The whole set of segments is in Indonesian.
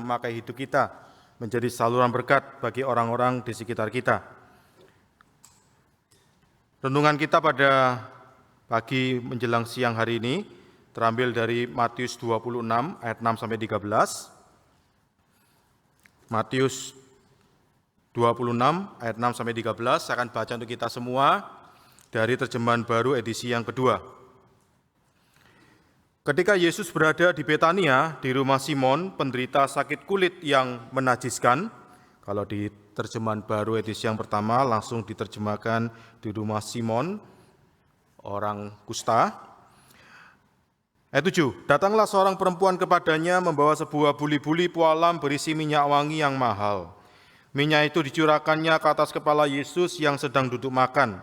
memakai hidup kita menjadi saluran berkat bagi orang-orang di sekitar kita. Renungan kita pada pagi menjelang siang hari ini terambil dari Matius 26 ayat 6 sampai 13. Matius 26 ayat 6 sampai 13 saya akan baca untuk kita semua dari terjemahan baru edisi yang kedua. Ketika Yesus berada di Betania, di rumah Simon, penderita sakit kulit yang menajiskan, kalau di terjemahan baru edisi yang pertama langsung diterjemahkan di rumah Simon, orang kusta. Ayat 7, datanglah seorang perempuan kepadanya membawa sebuah buli-buli pualam berisi minyak wangi yang mahal. Minyak itu dicurahkannya ke atas kepala Yesus yang sedang duduk makan.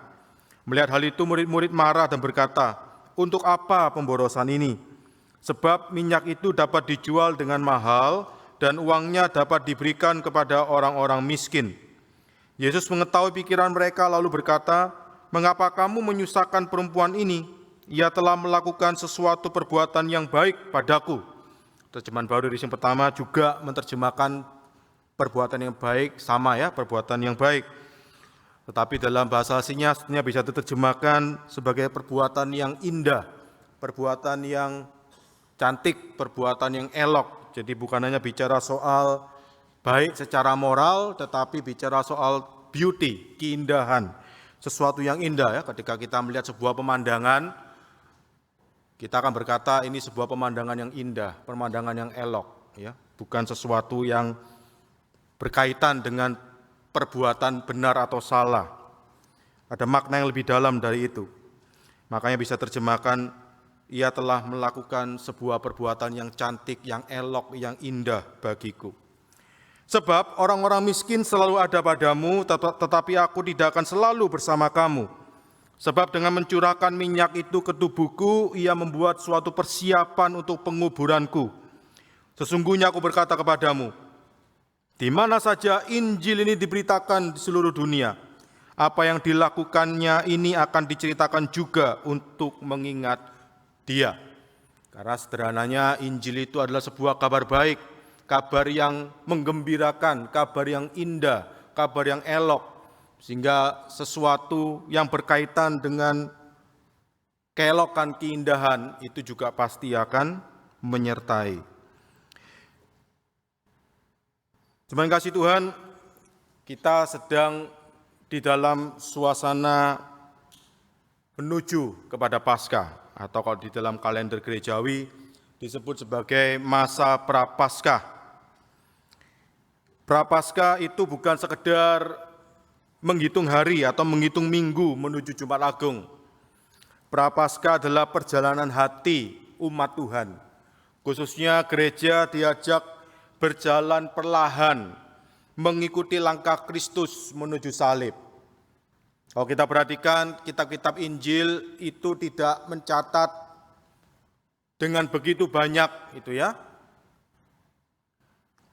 Melihat hal itu murid-murid marah dan berkata, untuk apa pemborosan ini? Sebab minyak itu dapat dijual dengan mahal dan uangnya dapat diberikan kepada orang-orang miskin. Yesus mengetahui pikiran mereka lalu berkata, mengapa kamu menyusahkan perempuan ini? Ia telah melakukan sesuatu perbuatan yang baik padaku. Terjemahan baru edisi yang pertama juga menerjemahkan perbuatan yang baik, sama ya, perbuatan yang baik. Tetapi dalam bahasa aslinya sebenarnya bisa diterjemahkan sebagai perbuatan yang indah, perbuatan yang cantik, perbuatan yang elok. Jadi bukan hanya bicara soal baik secara moral, tetapi bicara soal beauty, keindahan. Sesuatu yang indah ya, ketika kita melihat sebuah pemandangan, kita akan berkata ini sebuah pemandangan yang indah, pemandangan yang elok. Ya. Bukan sesuatu yang berkaitan dengan perbuatan benar atau salah. Ada makna yang lebih dalam dari itu. Makanya bisa terjemahkan, ia telah melakukan sebuah perbuatan yang cantik, yang elok, yang indah bagiku. Sebab orang-orang miskin selalu ada padamu, tetapi aku tidak akan selalu bersama kamu. Sebab dengan mencurahkan minyak itu ke tubuhku, ia membuat suatu persiapan untuk penguburanku. Sesungguhnya aku berkata kepadamu, di mana saja Injil ini diberitakan di seluruh dunia, apa yang dilakukannya ini akan diceritakan juga untuk mengingat dia. Karena sederhananya Injil itu adalah sebuah kabar baik, kabar yang menggembirakan, kabar yang indah, kabar yang elok, sehingga sesuatu yang berkaitan dengan keelokan, keindahan itu juga pasti akan menyertai. Terima kasih Tuhan, kita sedang di dalam suasana menuju kepada Paskah, atau kalau di dalam kalender gerejawi disebut sebagai masa Prapaskah. Prapaskah itu bukan sekedar menghitung hari atau menghitung minggu menuju Jumat Agung. Prapaskah adalah perjalanan hati umat Tuhan. Khususnya gereja diajak berjalan perlahan mengikuti langkah Kristus menuju salib. Kalau kita perhatikan kitab-kitab Injil itu tidak mencatat dengan begitu banyak itu ya.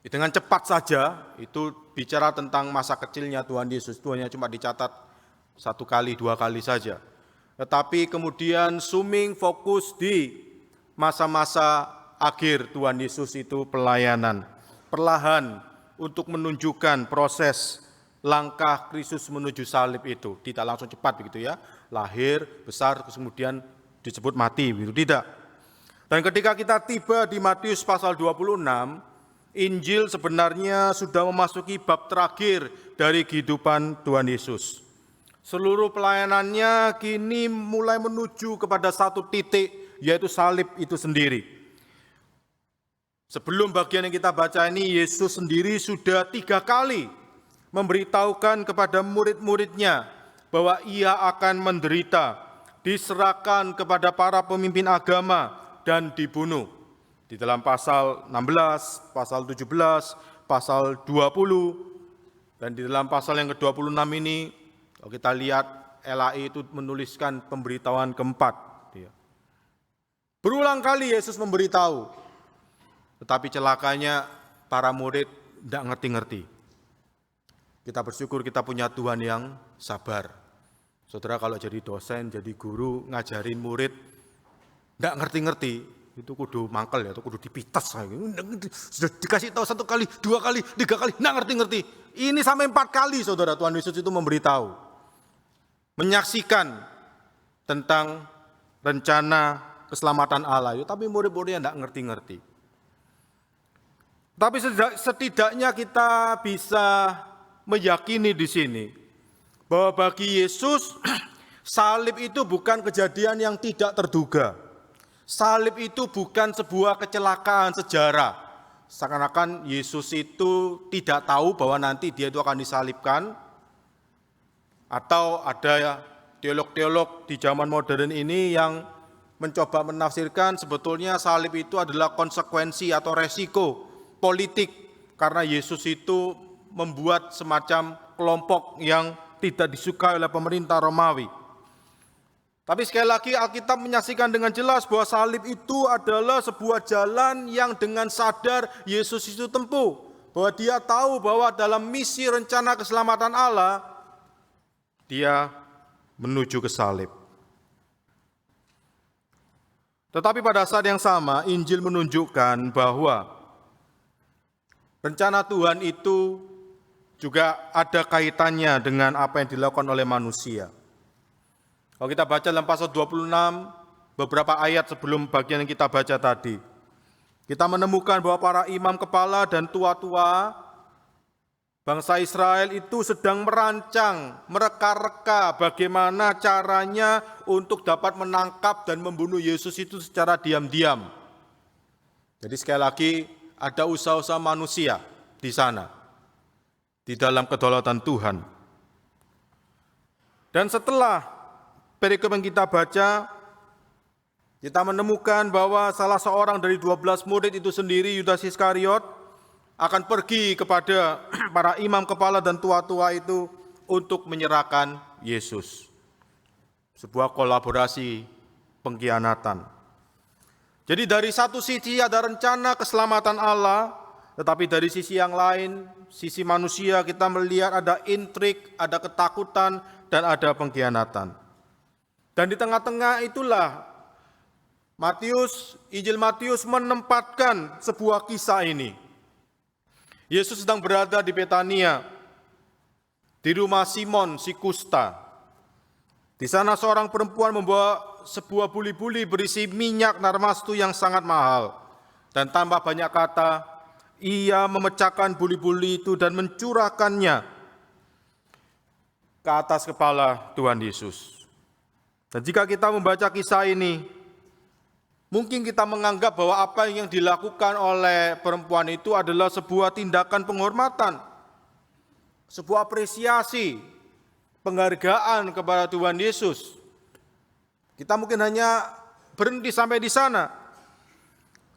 Dengan cepat saja itu bicara tentang masa kecilnya Tuhan Yesus. Tuhannya cuma dicatat 1 kali, 2 kali saja. Tetapi kemudian zooming fokus di masa-masa akhir Tuhan Yesus itu pelayanan. Perlahan untuk menunjukkan proses langkah Kristus menuju salib itu. Tidak langsung cepat begitu ya. Lahir, besar, terus kemudian disebut mati, begitu tidak. Dan ketika kita tiba di Matius pasal 26, Injil sebenarnya sudah memasuki bab terakhir dari kehidupan Tuhan Yesus. Seluruh pelayanannya kini mulai menuju kepada satu titik, yaitu salib itu sendiri. Sebelum bagian yang kita baca ini, Yesus sendiri sudah 3 kali memberitahukan kepada murid-muridnya bahwa ia akan menderita, diserahkan kepada para pemimpin agama, dan dibunuh. Di dalam pasal 16, pasal 17, pasal 20, dan di dalam pasal yang ke-26 ini, kalau kita lihat LAI itu menuliskan pemberitahuan keempat. Berulang kali Yesus memberitahu, tetapi celakanya para murid tidak ngerti-ngerti. Kita bersyukur kita punya Tuhan yang sabar. Saudara kalau jadi dosen, jadi guru, ngajarin murid, tidak ngerti-ngerti, itu kudu mangkel ya, atau kudu dipitas. Sudah dikasih tahu 1 kali, 2 kali, 3 kali, nggak ngerti-ngerti. Ini sampai 4 kali saudara, Tuhan Yesus itu memberitahu. Menyaksikan tentang rencana keselamatan Allah. Tapi murid-muridnya nggak ngerti-ngerti. Tapi setidaknya kita bisa meyakini di sini bahwa bagi Yesus salib itu bukan kejadian yang tidak terduga. Salib itu bukan sebuah kecelakaan sejarah. Seakan-akan Yesus itu tidak tahu bahwa nanti dia itu akan disalibkan. Atau ada teolog-teolog di zaman modern ini yang mencoba menafsirkan sebetulnya salib itu adalah konsekuensi atau resiko politik. Karena Yesus itu membuat semacam kelompok yang tidak disukai oleh pemerintah Romawi. Tapi sekali lagi Alkitab menyaksikan dengan jelas bahwa salib itu adalah sebuah jalan yang dengan sadar Yesus itu tempuh. Bahwa dia tahu bahwa dalam misi rencana keselamatan Allah, dia menuju ke salib. Tetapi pada saat yang sama, Injil menunjukkan bahwa rencana Tuhan itu juga ada kaitannya dengan apa yang dilakukan oleh manusia. Kalau kita baca dalam pasal 26, beberapa ayat sebelum bagian yang kita baca tadi, kita menemukan bahwa para imam kepala dan tua-tua bangsa Israel itu sedang merancang, mereka-reka bagaimana caranya untuk dapat menangkap dan membunuh Yesus itu secara diam-diam. Jadi sekali lagi ada usaha-usaha manusia di sana, di dalam kedaulatan Tuhan. Dan setelah perikop yang kita baca, kita menemukan bahwa salah seorang dari 12 murid itu sendiri, Yudas Iskariot, akan pergi kepada para imam kepala dan tua-tua itu untuk menyerahkan Yesus. Sebuah kolaborasi pengkhianatan. Jadi dari satu sisi ada rencana keselamatan Allah, tetapi dari sisi yang lain, sisi manusia kita melihat ada intrik, ada ketakutan, dan ada pengkhianatan. Dan di tengah-tengah itulah Injil Matius menempatkan sebuah kisah ini. Yesus sedang berada di Betania, di rumah Simon si kusta. Di sana seorang perempuan membawa sebuah buli-buli berisi minyak narmastu yang sangat mahal. Dan tanpa banyak kata, ia memecahkan buli-buli itu dan mencurahkannya ke atas kepala Tuhan Yesus. Dan jika kita membaca kisah ini, mungkin kita menganggap bahwa apa yang dilakukan oleh perempuan itu adalah sebuah tindakan penghormatan, sebuah apresiasi, penghargaan kepada Tuhan Yesus. Kita mungkin hanya berhenti sampai di sana.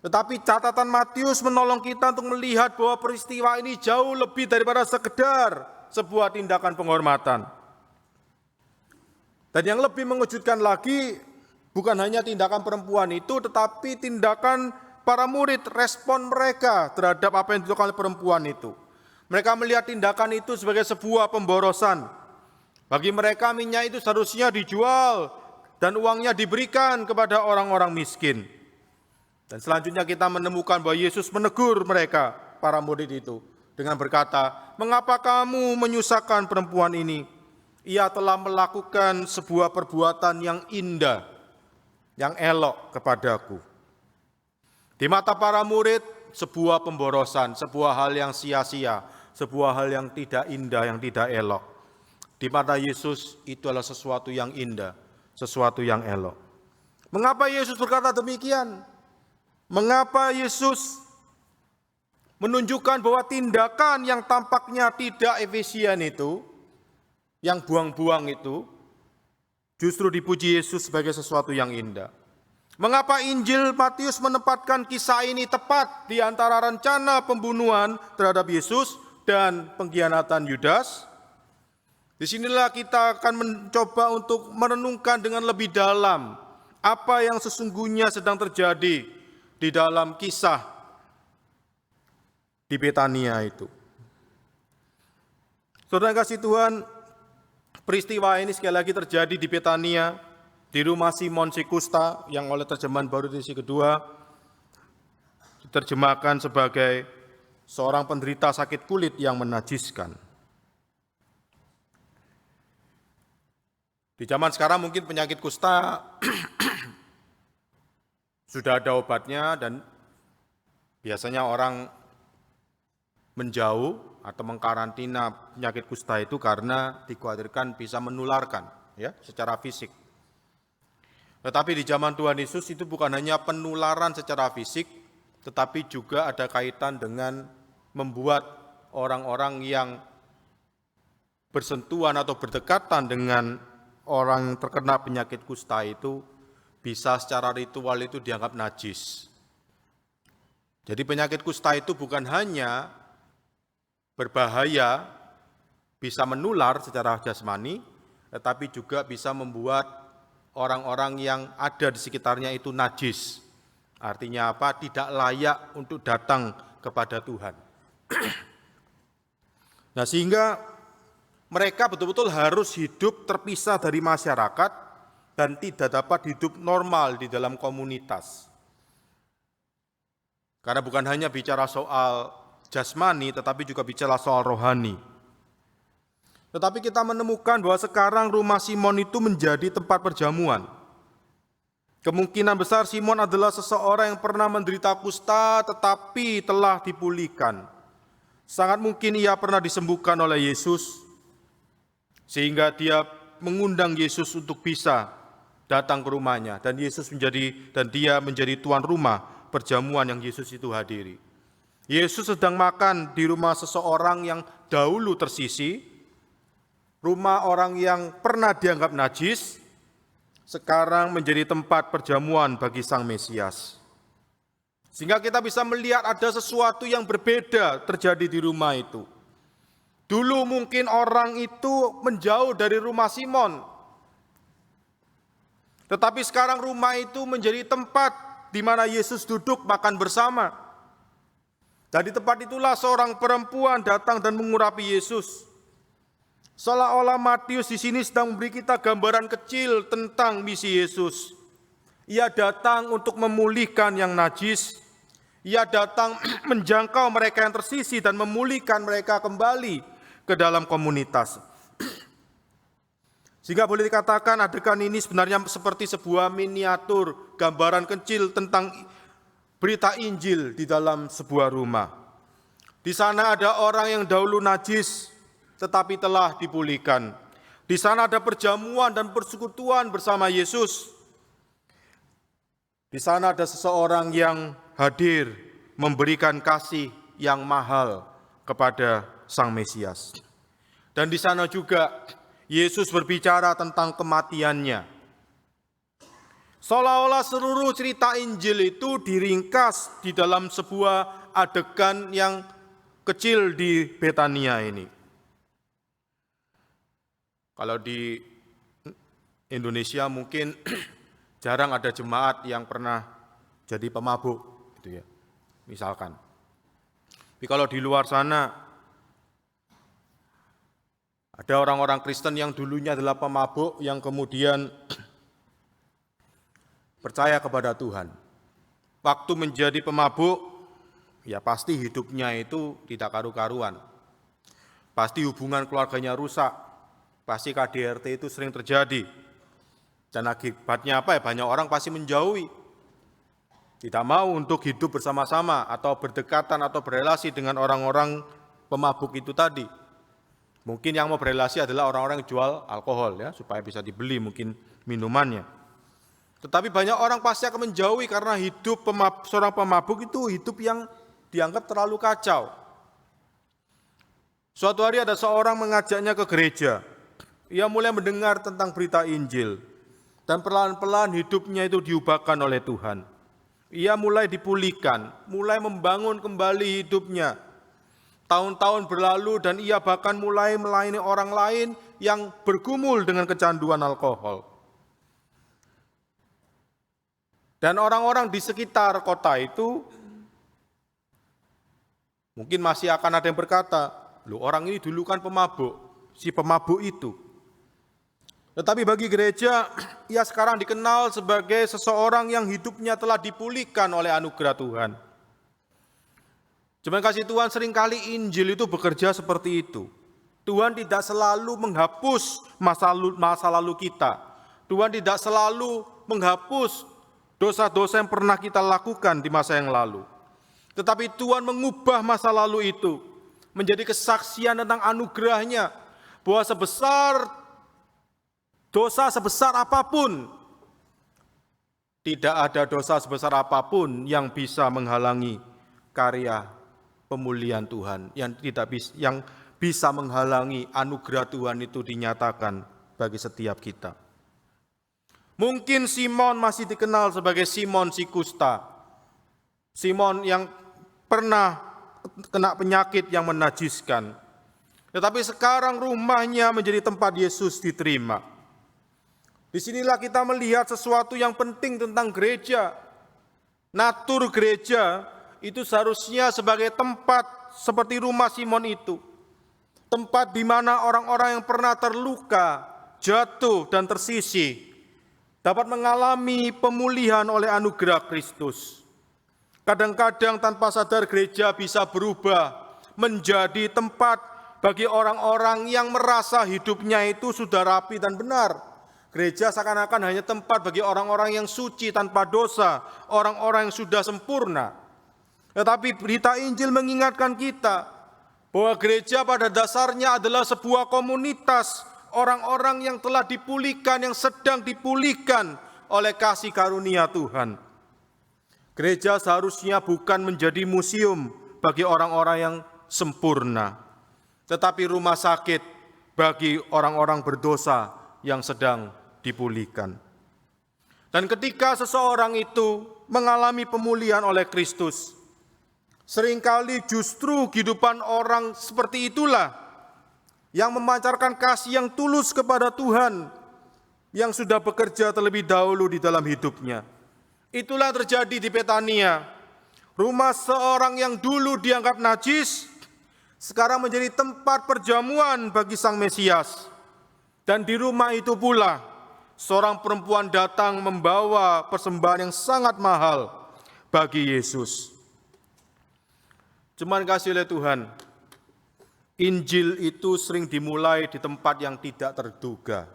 Tetapi catatan Matius menolong kita untuk melihat bahwa peristiwa ini jauh lebih daripada sekedar sebuah tindakan penghormatan. Dan yang lebih mengejutkan lagi, bukan hanya tindakan perempuan itu, tetapi tindakan para murid, respon mereka terhadap apa yang dilakukan oleh perempuan itu. Mereka melihat tindakan itu sebagai sebuah pemborosan. Bagi mereka minyak itu seharusnya dijual dan uangnya diberikan kepada orang-orang miskin. Dan selanjutnya kita menemukan bahwa Yesus menegur mereka, para murid itu, dengan berkata, "Mengapa kamu menyusahkan perempuan ini? Ia telah melakukan sebuah perbuatan yang indah, yang elok kepadaku." Di mata para murid, sebuah pemborosan, sebuah hal yang sia-sia, sebuah hal yang tidak indah, yang tidak elok. Di mata Yesus, itu adalah sesuatu yang indah, sesuatu yang elok. Mengapa Yesus berkata demikian? Mengapa Yesus menunjukkan bahwa tindakan yang tampaknya tidak efisien itu, yang buang-buang itu, justru dipuji Yesus sebagai sesuatu yang indah? Mengapa Injil Matius menempatkan kisah ini tepat di antara rencana pembunuhan terhadap Yesus dan pengkhianatan Yudas? Disinilah kita akan mencoba untuk merenungkan dengan lebih dalam apa yang sesungguhnya sedang terjadi di dalam kisah di Betania itu. Saudara kasih Tuhan, peristiwa ini sekali lagi terjadi di Betania, di rumah Simon si kusta, yang oleh terjemahan baru edisi kedua diterjemahkan sebagai seorang penderita sakit kulit yang menajiskan. Di zaman sekarang mungkin penyakit kusta sudah ada obatnya dan biasanya orang menjauh atau mengkarantina penyakit kusta itu karena dikhawatirkan bisa menularkan ya secara fisik. Tetapi di zaman Tuhan Yesus itu bukan hanya penularan secara fisik, tetapi juga ada kaitan dengan membuat orang-orang yang bersentuhan atau berdekatan dengan orang yang terkena penyakit kusta itu bisa secara ritual itu dianggap najis. Jadi penyakit kusta itu bukan hanya berbahaya, bisa menular secara jasmani, tetapi juga bisa membuat orang-orang yang ada di sekitarnya itu najis. Artinya apa? Tidak layak untuk datang kepada Tuhan. Nah, sehingga mereka betul-betul harus hidup terpisah dari masyarakat dan tidak dapat hidup normal di dalam komunitas. Karena bukan hanya bicara soal jasmani, tetapi juga bicara soal rohani. Tetapi kita menemukan bahwa sekarang rumah Simon itu menjadi tempat perjamuan. Kemungkinan besar Simon adalah seseorang yang pernah menderita kusta tetapi telah dipulihkan. Sangat mungkin ia pernah disembuhkan oleh Yesus, sehingga dia mengundang Yesus untuk bisa datang ke rumahnya. Dan dia menjadi tuan rumah perjamuan yang Yesus itu hadiri. Yesus sedang makan di rumah seseorang yang dahulu tersisi, rumah orang yang pernah dianggap najis, sekarang menjadi tempat perjamuan bagi Sang Mesias. Sehingga kita bisa melihat ada sesuatu yang berbeda terjadi di rumah itu. Dulu mungkin orang itu menjauh dari rumah Simon, tetapi sekarang rumah itu menjadi tempat di mana Yesus duduk makan bersama. Dan di tempat itulah seorang perempuan datang dan mengurapi Yesus. Seolah-olah Matius di sini sedang memberi kita gambaran kecil tentang misi Yesus. Ia datang untuk memulihkan yang najis. Ia datang menjangkau mereka yang tersisi dan memulihkan mereka kembali ke dalam komunitas. Sehingga boleh dikatakan adegan ini sebenarnya seperti sebuah miniatur gambaran kecil tentang berita Injil di dalam sebuah rumah. Di sana ada orang yang dahulu najis tetapi telah dipulihkan. Di sana ada perjamuan dan persekutuan bersama Yesus. Di sana ada seseorang yang hadir memberikan kasih yang mahal kepada Sang Mesias. Dan di sana juga Yesus berbicara tentang kematiannya. Seolah-olah seluruh cerita Injil itu diringkas di dalam sebuah adegan yang kecil di Betania ini. Kalau di Indonesia mungkin jarang ada jemaat yang pernah jadi pemabuk, gitu ya, misalkan. Tapi kalau di luar sana ada orang-orang Kristen yang dulunya adalah pemabuk yang kemudian percaya kepada Tuhan. Waktu menjadi pemabuk, ya pasti hidupnya itu tidak karu-karuan. Pasti hubungan keluarganya rusak. Pasti KDRT itu sering terjadi. Dan akibatnya apa ya? Banyak orang pasti menjauhi. Tidak mau untuk hidup bersama-sama atau berdekatan atau berelasi dengan orang-orang pemabuk itu tadi. Mungkin yang mau berelasi adalah orang-orang yang jual alkohol ya, supaya bisa dibeli mungkin minumannya. Tetapi banyak orang pasti akan menjauhi karena hidup seorang pemabuk itu hidup yang dianggap terlalu kacau. Suatu hari ada seorang mengajaknya ke gereja. Ia mulai mendengar tentang berita Injil. Dan pelan-pelan hidupnya itu diubahkan oleh Tuhan. Ia mulai dipulihkan, mulai membangun kembali hidupnya. Tahun-tahun berlalu dan ia bahkan mulai melayani orang lain yang bergumul dengan kecanduan alkohol. Dan orang-orang di sekitar kota itu mungkin masih akan ada yang berkata, loh orang ini dulu kan pemabuk, si pemabuk itu. Tetapi bagi gereja, ia sekarang dikenal sebagai seseorang yang hidupnya telah dipulihkan oleh anugerah Tuhan. Cuman kasih Tuhan, seringkali Injil itu bekerja seperti itu. Tuhan tidak selalu menghapus masa lalu kita. Tuhan tidak selalu menghapus dosa-dosa yang pernah kita lakukan di masa yang lalu. Tetapi Tuhan mengubah masa lalu itu menjadi kesaksian tentang anugerah-Nya, bahwa dosa sebesar apapun, tidak ada dosa sebesar apapun yang bisa menghalangi karya pemulihan Tuhan, yang bisa menghalangi anugerah Tuhan itu dinyatakan bagi setiap kita. Mungkin Simon masih dikenal sebagai Simon si kusta, Simon yang pernah kena penyakit yang menajiskan. Tetapi sekarang rumahnya menjadi tempat Yesus diterima. Disinilah kita melihat sesuatu yang penting tentang gereja. Natur gereja itu seharusnya sebagai tempat seperti rumah Simon itu. Tempat di mana orang-orang yang pernah terluka, jatuh dan tersisih dapat mengalami pemulihan oleh anugerah Kristus. Kadang-kadang tanpa sadar gereja bisa berubah menjadi tempat bagi orang-orang yang merasa hidupnya itu sudah rapi dan benar. Gereja seakan-akan hanya tempat bagi orang-orang yang suci tanpa dosa, orang-orang yang sudah sempurna. Tetapi berita Injil mengingatkan kita bahwa gereja pada dasarnya adalah sebuah komunitas orang-orang yang telah dipulihkan, yang sedang dipulihkan oleh kasih karunia Tuhan. Gereja seharusnya bukan menjadi museum bagi orang-orang yang sempurna, tetapi rumah sakit bagi orang-orang berdosa yang sedang dipulihkan. Dan ketika seseorang itu mengalami pemulihan oleh Kristus, seringkali justru kehidupan orang seperti itulah yang memancarkan kasih yang tulus kepada Tuhan yang sudah bekerja terlebih dahulu di dalam hidupnya. Itulah terjadi di Betania. Rumah seorang yang dulu dianggap najis, sekarang menjadi tempat perjamuan bagi Sang Mesias. Dan di rumah itu pula, seorang perempuan datang membawa persembahan yang sangat mahal bagi Yesus. Cuman kasih oleh Tuhan, Injil itu sering dimulai di tempat yang tidak terduga.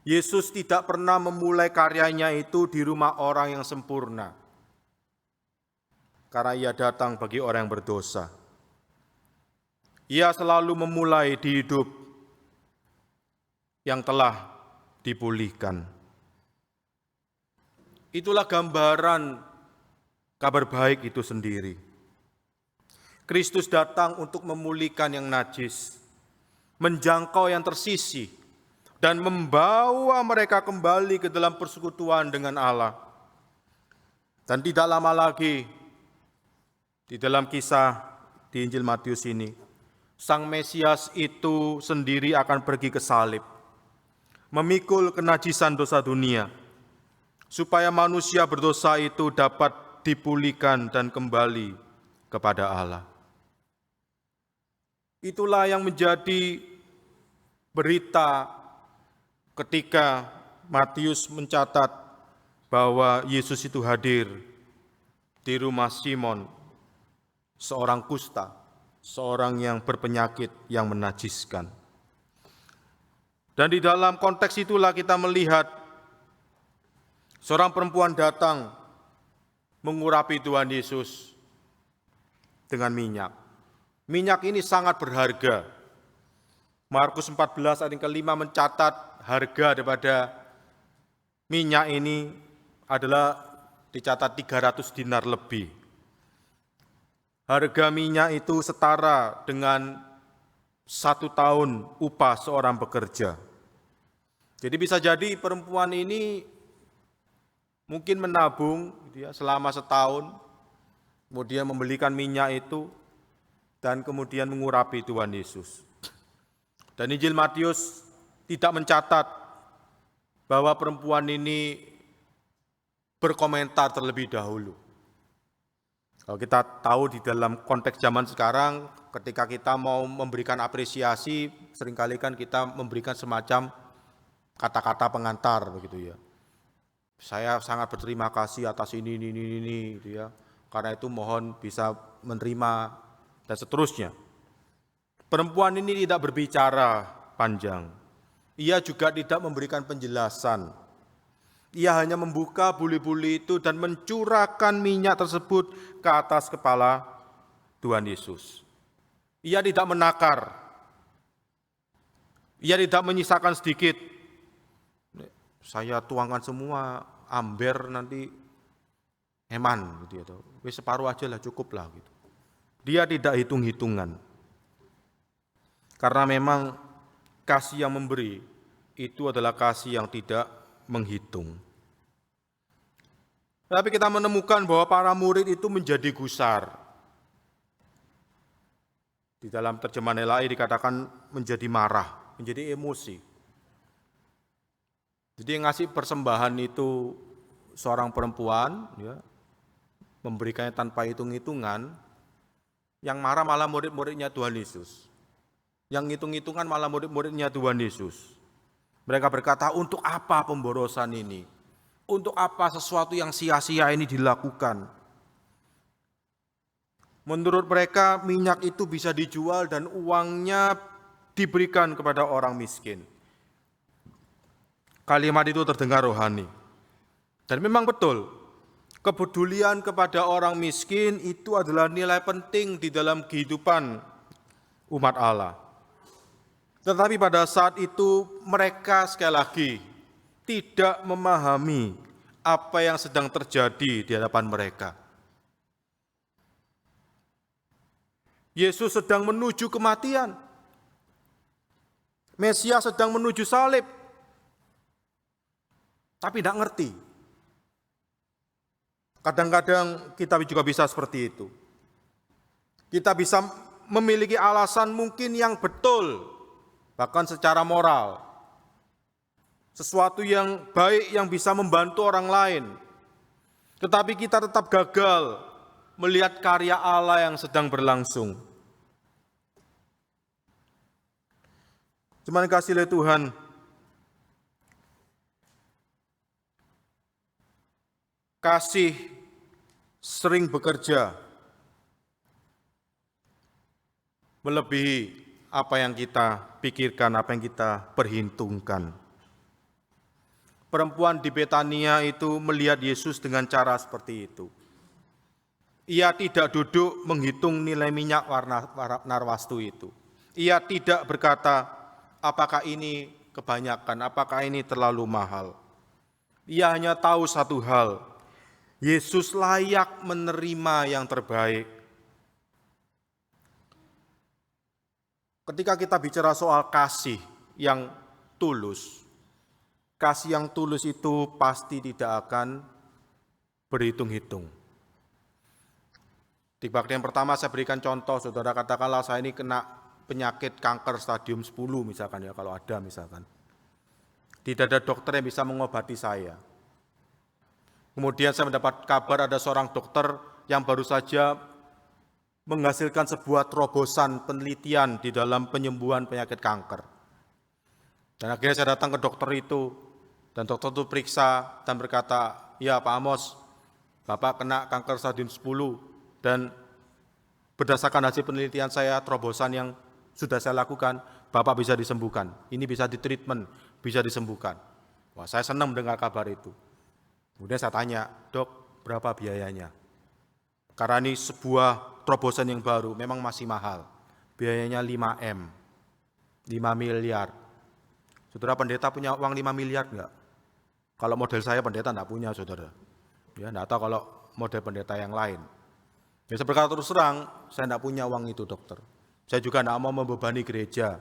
Yesus tidak pernah memulai karyanya itu di rumah orang yang sempurna, karena Ia datang bagi orang yang berdosa. Ia selalu memulai di hidup yang telah dipulihkan. Itulah gambaran kabar baik itu sendiri. Kristus datang untuk memulihkan yang najis, menjangkau yang tersisih, dan membawa mereka kembali ke dalam persekutuan dengan Allah. Dan tidak lama lagi, di dalam kisah di Injil Matius ini, Sang Mesias itu sendiri akan pergi ke salib, memikul kenajisan dosa dunia, supaya manusia berdosa itu dapat dipulihkan dan kembali kepada Allah. Itulah yang menjadi berita ketika Matius mencatat bahwa Yesus itu hadir di rumah Simon, seorang kusta, seorang yang berpenyakit yang menajiskan. Dan di dalam konteks itulah kita melihat seorang perempuan datang mengurapi Tuhan Yesus dengan minyak. Minyak ini sangat berharga. Markus 14 ayat yang ke-5 mencatat harga daripada minyak ini adalah dicatat 300 dinar lebih. Harga minyak itu setara dengan 1 tahun upah seorang pekerja. Jadi bisa jadi perempuan ini mungkin menabung gitu ya, selama setahun, kemudian membelikan minyak itu, dan kemudian mengurapi Tuhan Yesus. Dan Injil Matius tidak mencatat bahwa perempuan ini berkomentar terlebih dahulu. Kalau kita tahu di dalam konteks zaman sekarang, ketika kita mau memberikan apresiasi, seringkali kan kita memberikan semacam kata-kata pengantar begitu ya. Saya sangat berterima kasih atas ini gitu ya. Karena itu mohon bisa menerima dan seterusnya. Perempuan ini tidak berbicara panjang. Ia juga tidak memberikan penjelasan. Ia hanya membuka buli-buli itu dan mencurahkan minyak tersebut ke atas kepala Tuhan Yesus. Ia tidak menakar. Ia tidak menyisakan sedikit. Saya tuangkan semua, amber nanti eman gitu ya. Wis separuh aja lah, cukup lah gitu. Dia tidak hitung-hitungan. Karena memang kasih yang memberi itu adalah kasih yang tidak menghitung. Tapi kita menemukan bahwa para murid itu menjadi gusar. Di dalam terjemahan LAI dikatakan menjadi marah, menjadi emosi. Jadi yang ngasih persembahan itu seorang perempuan, ya, memberikannya tanpa hitung-hitungan, yang marah malah murid-muridnya Tuhan Yesus. Yang hitung-hitungan malah murid-muridnya Tuhan Yesus. Mereka berkata, untuk apa pemborosan ini? Untuk apa sesuatu yang sia-sia ini dilakukan? Menurut mereka minyak itu bisa dijual dan uangnya diberikan kepada orang miskin. Kalimat itu terdengar rohani. Dan memang betul, kepedulian kepada orang miskin itu adalah nilai penting di dalam kehidupan umat Allah. Tetapi pada saat itu mereka sekali lagi tidak memahami apa yang sedang terjadi di hadapan mereka. Yesus sedang menuju kematian. Mesias sedang menuju salib. Tapi tidak ngerti. Kadang-kadang kita juga bisa seperti itu. Kita bisa memiliki alasan mungkin yang betul, bahkan secara moral. Sesuatu yang baik yang bisa membantu orang lain. Tetapi kita tetap gagal melihat karya Allah yang sedang berlangsung. Cuman kasih oleh Tuhan, kasih sering bekerja melebihi apa yang kita pikirkan, apa yang kita perhitungkan. Perempuan di Betania itu melihat Yesus dengan cara seperti itu. Ia tidak duduk menghitung nilai minyak warna narwastu itu. Ia tidak berkata, apakah ini kebanyakan, apakah ini terlalu mahal. Ia hanya tahu satu hal, Yesus layak menerima yang terbaik. Ketika kita bicara soal kasih yang tulus, kasih yang tulus itu pasti tidak akan berhitung-hitung. Di bagian pertama saya berikan contoh, saudara katakanlah saya ini kena penyakit kanker stadium 10 misalkan ya, kalau ada misalkan. Tidak ada dokter yang bisa mengobati saya. Kemudian saya mendapat kabar ada seorang dokter yang baru saja menghasilkan sebuah terobosan penelitian di dalam penyembuhan penyakit kanker. Dan akhirnya saya datang ke dokter itu, dan dokter itu periksa dan berkata, ya Pak Amos, Bapak kena kanker stadium 10, dan berdasarkan hasil penelitian saya, terobosan yang sudah saya lakukan, Bapak bisa disembuhkan. Ini bisa ditreatment, bisa disembuhkan. Wah, saya senang mendengar kabar itu. Kemudian saya tanya, dok, berapa biayanya? Karena ini sebuah terobosan yang baru, memang masih mahal. Biayanya 5M, 5 miliar. Saudara pendeta punya uang 5 miliar enggak? Kalau model saya pendeta enggak punya, saudara. Ya, enggak tahu kalau model pendeta yang lain. Ya, saya berkata terus terang, saya enggak punya uang itu, dokter. Saya juga enggak mau membebani gereja.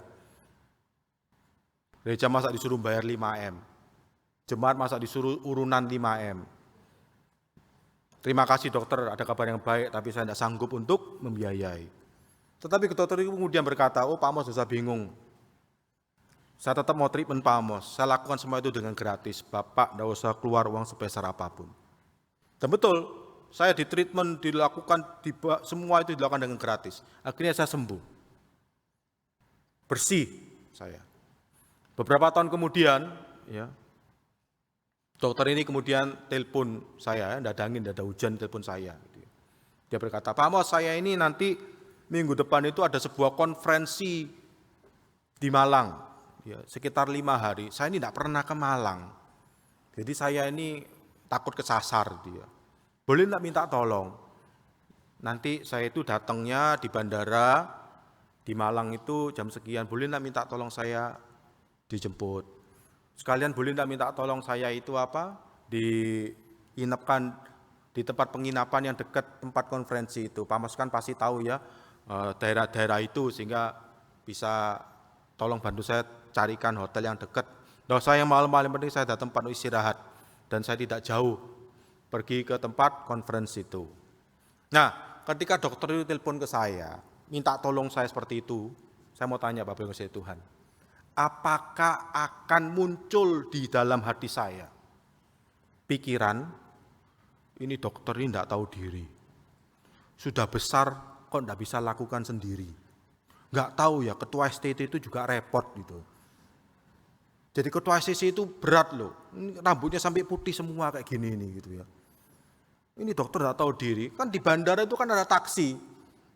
Gereja masa disuruh bayar 5M. Jemaat masa disuruh urunan 5M. Terima kasih dokter, ada kabar yang baik, tapi saya tidak sanggup untuk membiayai. Tetapi dokter itu kemudian berkata, oh Pak Amos, saya bingung. Saya tetap mau treatment Pak Amos, saya lakukan semua itu dengan gratis. Bapak tidak usah keluar uang sebesar apapun. Dan betul, saya di treatment, dilakukan, semua itu dilakukan dengan gratis. Akhirnya saya sembuh. Bersih saya. Beberapa tahun kemudian, ya, dokter ini kemudian telepon saya, tidak ada angin, tidak ada hujan, telepon saya. Dia berkata, Pak Amos, saya ini nanti minggu depan itu ada sebuah konferensi di Malang, ya, sekitar 5 hari. Saya ini tidak pernah ke Malang, jadi saya ini takut kesasar. Dia, boleh tidak minta tolong? Nanti saya itu datangnya di bandara di Malang itu jam sekian, boleh tidak minta tolong saya dijemput? Sekalian boleh tidak minta tolong saya itu diinapkan di tempat penginapan yang dekat tempat konferensi itu. Pak Amos kan pasti tahu ya daerah-daerah itu, sehingga bisa tolong bantu saya carikan hotel yang dekat. Nah, saya malam-malam penting saya datang tempat istirahat dan saya tidak jauh pergi ke tempat konferensi itu. Nah, ketika dokter itu telepon ke saya, minta tolong saya seperti itu, saya mau tanya Bapak Ibu Tuhan, apakah akan muncul di dalam hati saya pikiran, ini dokter ini tidak tahu diri, sudah besar kok tidak bisa lakukan sendiri, nggak tahu ya ketua STT itu juga repot gitu. Jadi ketua STT itu berat loh, rambutnya sampai putih semua kayak gini ini gitu ya. Ini dokter tidak tahu diri, kan di bandara itu kan ada taksi,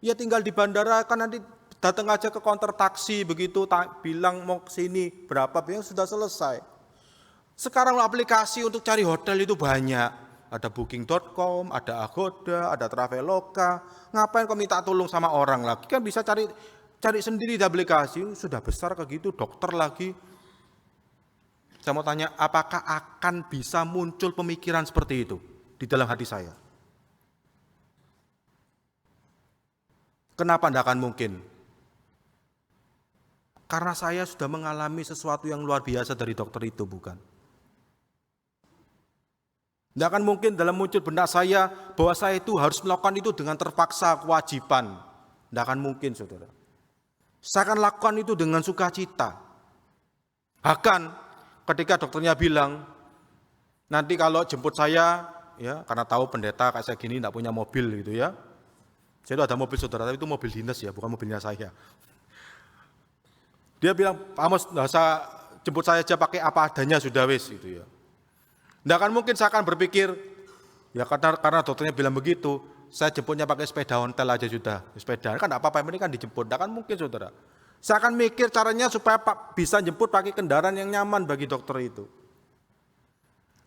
ya tinggal di bandara kan nanti datang aja ke counter taksi, begitu bilang mau kesini berapa biaya sudah selesai. Sekarang aplikasi untuk cari hotel itu banyak. Ada booking.com, ada Agoda, ada Traveloka. Ngapain kau minta tolong sama orang lagi? Kan bisa cari sendiri di aplikasi. Sudah besar kayak gitu, dokter lagi. Saya mau tanya, apakah akan bisa muncul pemikiran seperti itu di dalam hati saya? Kenapa tidak akan mungkin? Karena saya sudah mengalami sesuatu yang luar biasa dari dokter itu, bukan? Tidak akan mungkin dalam muncul benak saya bahwa saya itu harus melakukan itu dengan terpaksa, kewajiban. Tidak akan mungkin, saudara. Saya akan lakukan itu dengan sukacita. Bahkan ketika dokternya bilang, nanti kalau jemput saya, ya karena tahu pendeta kayak saya gini tidak punya mobil gitu ya. Saya itu ada mobil saudara, tapi itu mobil dinas ya, bukan mobilnya saya. Dia bilang, Pak Amos, jemput saya aja pakai apa adanya sudah wis gitu ya. Tidak akan mungkin saya akan berpikir, ya karena dokternya bilang begitu, saya jemputnya pakai sepeda ontel aja sudah. Sepeda kan tidak apa-apa, ini kan dijemput. Tidak akan mungkin saudara. Saya akan mikir caranya supaya bisa jemput pakai kendaraan yang nyaman bagi dokter itu.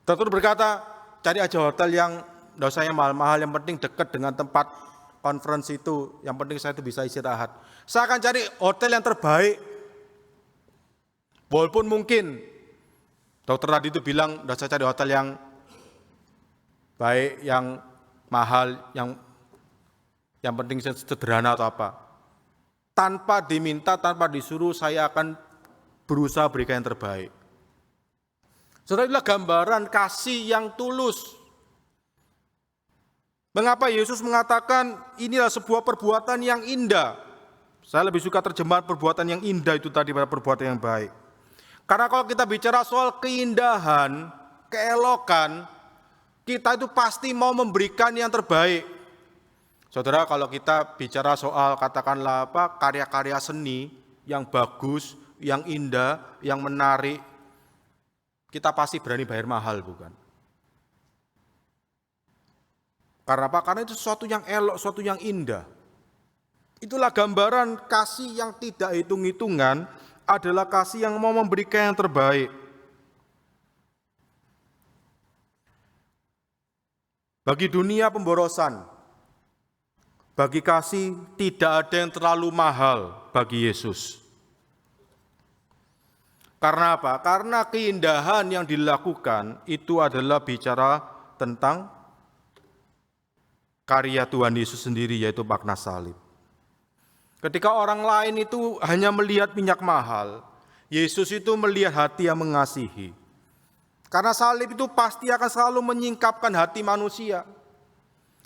Dokter berkata, cari aja hotel yang tidak usah yang mahal-mahal, yang penting dekat dengan tempat konferensi itu, yang penting saya itu bisa istirahat. Saya akan cari hotel yang terbaik. Walaupun mungkin dokter tadi itu bilang, udah saya cari hotel yang baik, yang mahal, yang penting sederhana atau apa. Tanpa diminta, tanpa disuruh, saya akan berusaha berikan yang terbaik. Saudara, inilah gambaran kasih yang tulus. Mengapa Yesus mengatakan inilah sebuah perbuatan yang indah? Saya lebih suka terjemahan perbuatan yang indah itu tadi pada perbuatan yang baik. Karena kalau kita bicara soal keindahan, keelokan, kita itu pasti mau memberikan yang terbaik. Saudara, kalau kita bicara soal katakanlah karya-karya seni yang bagus, yang indah, yang menarik, kita pasti berani bayar mahal, bukan? Karena apa? Karena itu sesuatu yang elok, sesuatu yang indah. Itulah gambaran kasih yang tidak hitung-hitungan, adalah kasih yang mau memberikan yang terbaik. Bagi dunia pemborosan, bagi kasih tidak ada yang terlalu mahal bagi Yesus. Karena apa? Karena keindahan yang dilakukan itu adalah bicara tentang karya Tuhan Yesus sendiri, yaitu makna salib. Ketika orang lain itu hanya melihat minyak mahal, Yesus itu melihat hati yang mengasihi. Karena salib itu pasti akan selalu menyingkapkan hati manusia.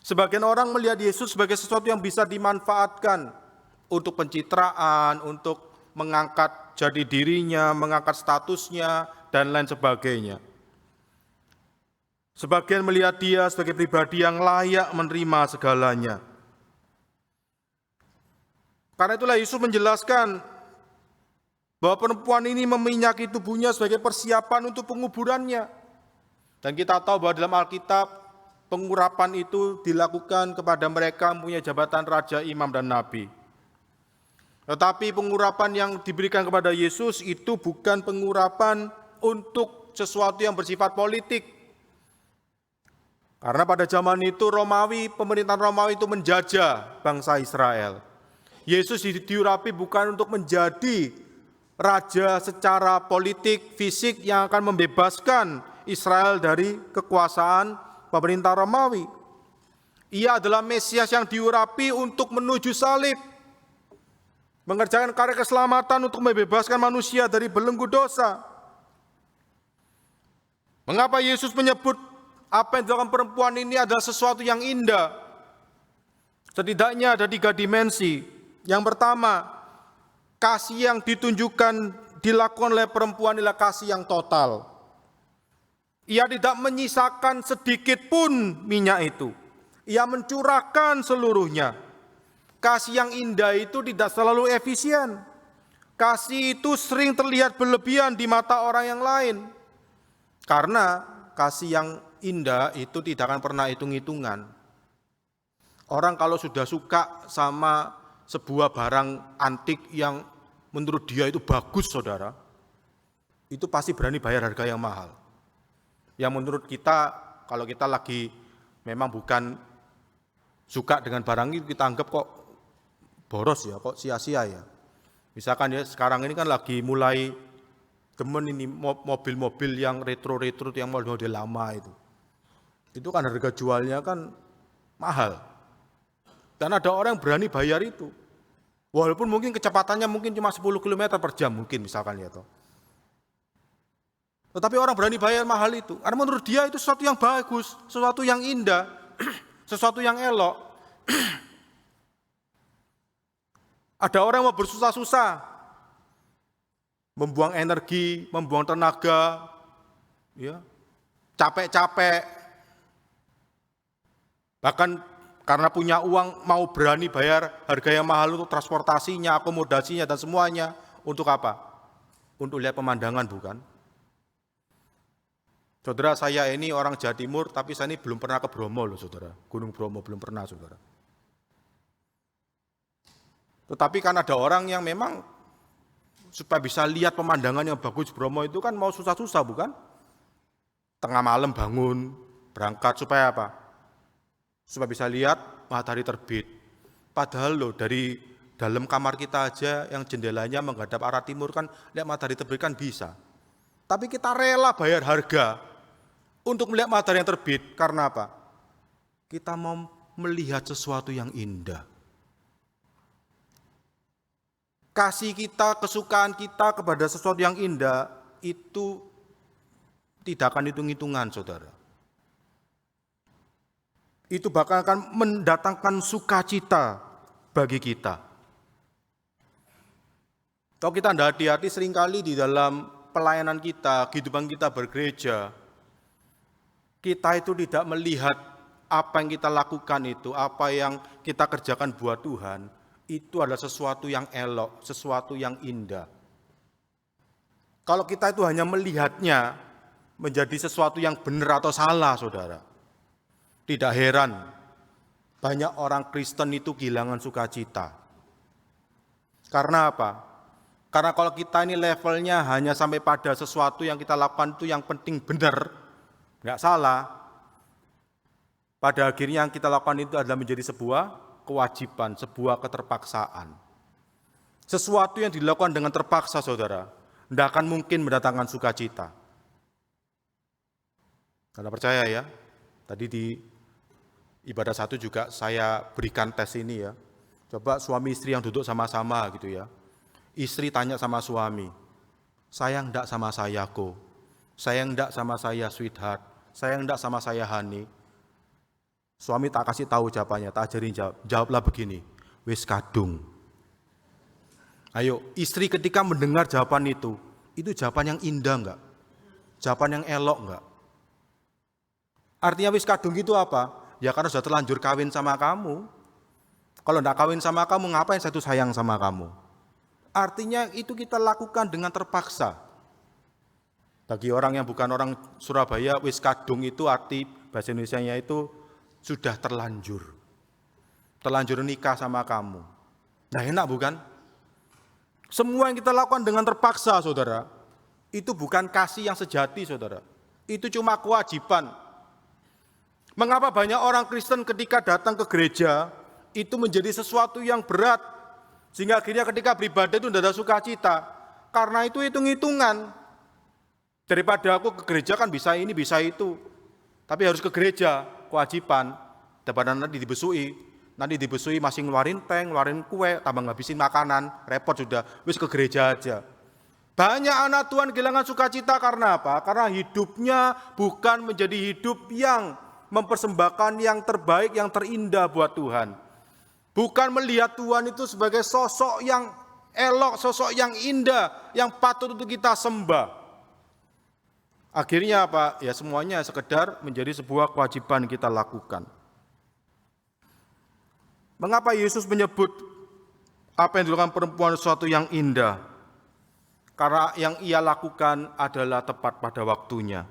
Sebagian orang melihat Yesus sebagai sesuatu yang bisa dimanfaatkan untuk pencitraan, untuk mengangkat jati dirinya, mengangkat statusnya, dan lain sebagainya. Sebagian melihat dia sebagai pribadi yang layak menerima segalanya. Karena itulah Yesus menjelaskan bahwa perempuan ini meminyaki tubuhnya sebagai persiapan untuk penguburannya. Dan kita tahu bahwa dalam Alkitab pengurapan itu dilakukan kepada mereka yang punya jabatan raja, imam, dan nabi. Tetapi pengurapan yang diberikan kepada Yesus itu bukan pengurapan untuk sesuatu yang bersifat politik. Karena pada zaman itu pemerintahan Romawi itu menjajah bangsa Israel. Yesus diurapi bukan untuk menjadi raja secara politik, fisik yang akan membebaskan Israel dari kekuasaan pemerintah Romawi. Ia adalah Mesias yang diurapi untuk menuju salib, mengerjakan karya keselamatan untuk membebaskan manusia dari belenggu dosa. Mengapa Yesus menyebut apa yang dilakukan perempuan ini adalah sesuatu yang indah? Setidaknya ada 3 dimensi. Yang pertama, kasih yang dilakukan oleh perempuan adalah kasih yang total. Ia tidak menyisakan sedikit pun minyak itu. Ia mencurahkan seluruhnya. Kasih yang indah itu tidak selalu efisien. Kasih itu sering terlihat berlebihan di mata orang yang lain. Karena kasih yang indah itu tidak akan pernah hitung-hitungan. Orang kalau sudah suka sama sebuah barang antik yang menurut dia itu bagus, saudara, itu pasti berani bayar harga yang mahal. Yang menurut kita, kalau kita lagi memang bukan suka dengan barang itu, kita anggap kok boros ya, kok sia-sia ya. Misalkan ya sekarang ini kan lagi mulai demen ini mobil-mobil yang retro-retro, yang model lama itu. Itu kan harga jualnya kan mahal. Dan ada orang yang berani bayar itu. Walaupun mungkin kecepatannya mungkin cuma 10 km per jam mungkin misalkan ya toh. Tetapi orang berani bayar mahal itu. Karena menurut dia itu sesuatu yang bagus, sesuatu yang indah, sesuatu yang elok. Ada orang yang mau bersusah-susah, membuang energi, membuang tenaga, ya, capek-capek, bahkan karena punya uang mau berani bayar harga yang mahal untuk transportasinya, akomodasinya, dan semuanya. Untuk apa? Untuk lihat pemandangan, bukan? Saudara, saya ini orang Jawa Timur, tapi saya ini belum pernah ke Bromo loh, saudara. Gunung Bromo belum pernah, saudara. Tetapi kan ada orang yang memang supaya bisa lihat pemandangan yang bagus Bromo itu kan mau susah-susah, bukan? Tengah malam bangun, berangkat supaya apa? Supaya bisa lihat matahari terbit. Padahal loh dari dalam kamar kita aja yang jendelanya menghadap arah timur kan lihat matahari terbit kan bisa. Tapi kita rela bayar harga untuk melihat matahari yang terbit. Karena apa? Kita mau melihat sesuatu yang indah. Kasih kita, kesukaan kita kepada sesuatu yang indah itu tidak akan hitung-hitungan, saudara. Itu bahkan akan mendatangkan sukacita bagi kita. Kalau kita tidak hati-hati seringkali di dalam pelayanan kita, kehidupan kita bergereja, kita itu tidak melihat apa yang kita lakukan itu, apa yang kita kerjakan buat Tuhan, itu adalah sesuatu yang elok, sesuatu yang indah. Kalau kita itu hanya melihatnya menjadi sesuatu yang benar atau salah, saudara, tidak heran banyak orang Kristen itu kehilangan sukacita. Karena apa? Karena kalau kita ini levelnya hanya sampai pada sesuatu yang kita lakukan itu yang penting benar, nggak salah, pada akhirnya yang kita lakukan itu adalah menjadi sebuah kewajiban, sebuah keterpaksaan. Sesuatu yang dilakukan dengan terpaksa, saudara, tidak akan mungkin mendatangkan sukacita. Anda percaya ya? Tadi di ibadah 1 juga saya berikan tes ini ya. Coba suami istri yang duduk sama-sama gitu ya. Istri tanya sama suami, sayang enggak sama saya kok? Sayang enggak sama saya sweetheart? Sayang enggak sama saya honey? Suami tak kasih tahu jawabannya, tak ajarin jawablah begini, wis kadung. Ayo, istri ketika mendengar jawaban itu jawaban yang indah enggak? Jawaban yang elok enggak? Artinya wis kadung itu apa? Ya karena sudah terlanjur kawin sama kamu. Kalau enggak kawin sama kamu, ngapain saya tuh sayang sama kamu? Artinya itu kita lakukan dengan terpaksa. Bagi orang yang bukan orang Surabaya, wis kadung itu arti bahasa Indonesianya itu sudah terlanjur. Terlanjur nikah sama kamu. Nah, enak bukan? Semua yang kita lakukan dengan terpaksa, saudara, itu bukan kasih yang sejati, saudara. Itu cuma kewajiban. Mengapa banyak orang Kristen ketika datang ke gereja, itu menjadi sesuatu yang berat, sehingga akhirnya ketika beribadah itu tidak ada sukacita. Karena itu hitung-hitungan. Daripada aku ke gereja kan bisa ini, bisa itu. Tapi harus ke gereja, kewajiban. Daripada nanti dibesui masih ngeluarin teng, ngeluarin kue, tambah ngabisin makanan, repot sudah, wis ke gereja aja. Banyak anak Tuhan kehilangan sukacita karena apa? Karena hidupnya bukan menjadi hidup yang mempersembahkan yang terbaik, yang terindah buat Tuhan. Bukan melihat Tuhan itu sebagai sosok yang elok, sosok yang indah, yang patut untuk kita sembah. Akhirnya apa? Ya semuanya sekedar menjadi sebuah kewajiban kita lakukan. Mengapa Yesus menyebut apa yang dilakukan perempuan sesuatu yang indah? Karena yang ia lakukan adalah tepat pada waktunya.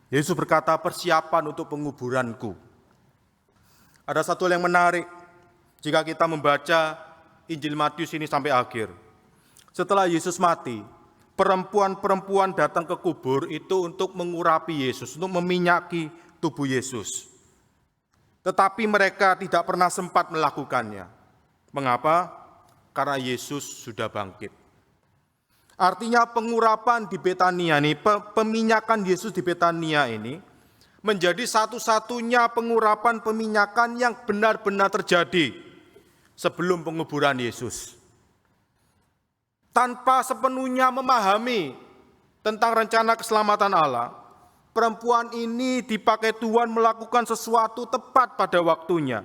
Yesus berkata, persiapan untuk penguburanku. Ada satu hal yang menarik jika kita membaca Injil Matius ini sampai akhir. Setelah Yesus mati, perempuan-perempuan datang ke kubur itu untuk mengurapi Yesus, untuk meminyaki tubuh Yesus. Tetapi mereka tidak pernah sempat melakukannya. Mengapa? Karena Yesus sudah bangkit. Artinya pengurapan di Betania ini, peminyakan Yesus di Betania ini menjadi satu-satunya pengurapan peminyakan yang benar-benar terjadi sebelum penguburan Yesus. Tanpa sepenuhnya memahami tentang rencana keselamatan Allah, perempuan ini dipakai Tuhan melakukan sesuatu tepat pada waktunya.